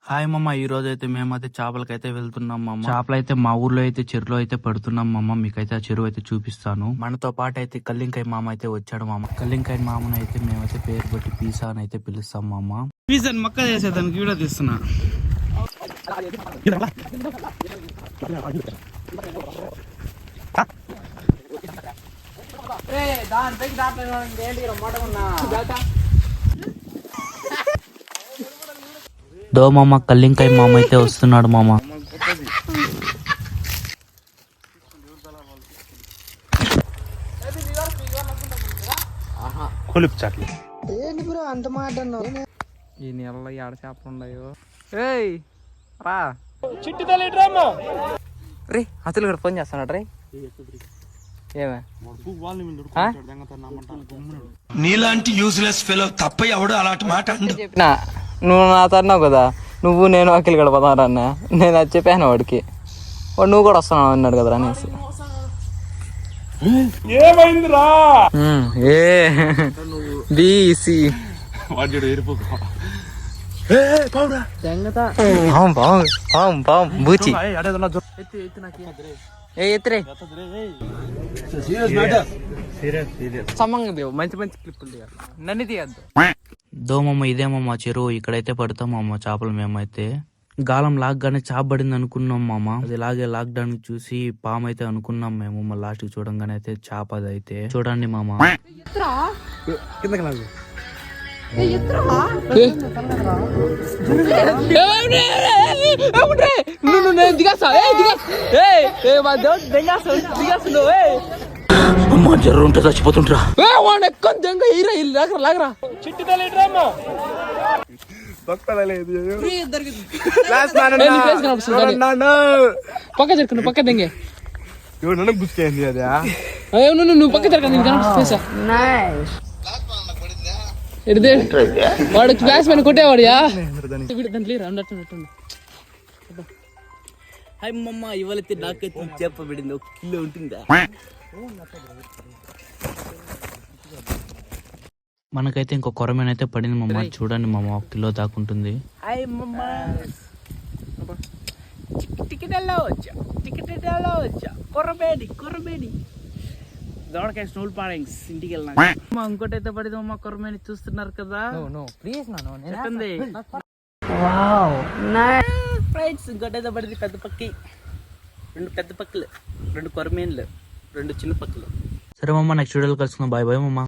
Hi మమ్మ, ఈ రోజు అయితే మేమైతే చేపలకైతే వెళ్తున్నాం మమ్మ. చేపలు అయితే మా ఊర్లో అయితే చెరువులో అయితే పడుతున్నాం మమ్మ. మీకైతే ఆ చెరువు అయితే చూపిస్తాను. మనతో పాటు అయితే కల్లింకాయ మామ అయితే వచ్చాడు మామ. కల్లింకాయ మామను అయితే మేమైతే పేరు పెట్టి పీసా అని అయితే పిలుస్తాం మామ. పీసా మక్క చేసేదానికి వీడియో తీస్తున్నా. దో మామ, కల్లింకాయ మామ అయితే వస్తున్నాడు మామ. ఈ నీళ్ళలో ఏడ చేపలు ఉన్నాయో. ఏయ్ రా చిట్టి తల్లి డ్రామా రే. అసలు ఇక్కడ ఫోన్ చేస్తాడు రే. ఏమే నీలాంటి యూజ్లెస్ ఫెలో తప్ప ఎవడు అలాంటి మాట చెప్పినా నువ్వు నాతో అన్నావు కదా, నువ్వు నేను అఖిల్ గడపదారా అన్న. నేను అది చెప్పాను వాడికి. వాడు నువ్వు కూడా వస్తున్నావు అన్నాడు కదరా అనేసి. ఏమైందిరా ఏ బీసీ బూచి సమంగా మంచి మంచి క్లిప్పులు తీయాలి, నన్ను తీయద్దు. దోమమ్మ ఇదేమమ్మ చెరువు, ఇక్కడైతే పడతాం మామ చేపలు. మేమైతే గాలం లాగ్గానే చేప పడింది అనుకున్నాం మామ. అది లాగడానికి చూసి పాము అయితే అనుకున్నాం మేము. లాస్ట్ కి చూడంగానే అయితే చేప అది అయితే. చూడండి మామ. అమ్మ జర్రు ఉంటే చచ్చిపోతుంటరా. చిట్టి తల్లి డ్రామా పక్క జరుకు, పక్క దంగే నువ్వు పక్క జరగ. వాడు క్లాస్ పైన కొట్టేవాడియా. హాయ్ మమ్మ, ఇవాళైతే నాకైతే చెప్పబడింది 1 కిలో ఉంటుందా. మనకైతే ఇంకో కొరమేన అయితే పడింది మమ్మ. చూడండి మమ్మ, 1 కిలో దాకుంటుంది. హాయ్ మమ్మ, టికెట్ ఎలా వచ్చా కొరబేడి దొడకాయ స్నూల్ పాడింగ్స్ ఇంటికి వెళ్ళినా. ఇంకోటి అయితే పడింది అమ్మ, కొరమేని చూస్తున్నారు కదా. ఇంకోటి అయితే పడింది పెద్ద పక్కి. 2 పెద్ద పక్కలు, 2 కొరమేన్లు, 2 చిన్న పక్కలు. సరే మమ్మ, నెక్స్ట్ వీడియోలో కలుసుకుందాం. బాయ్ బాయ్ మమ్మ.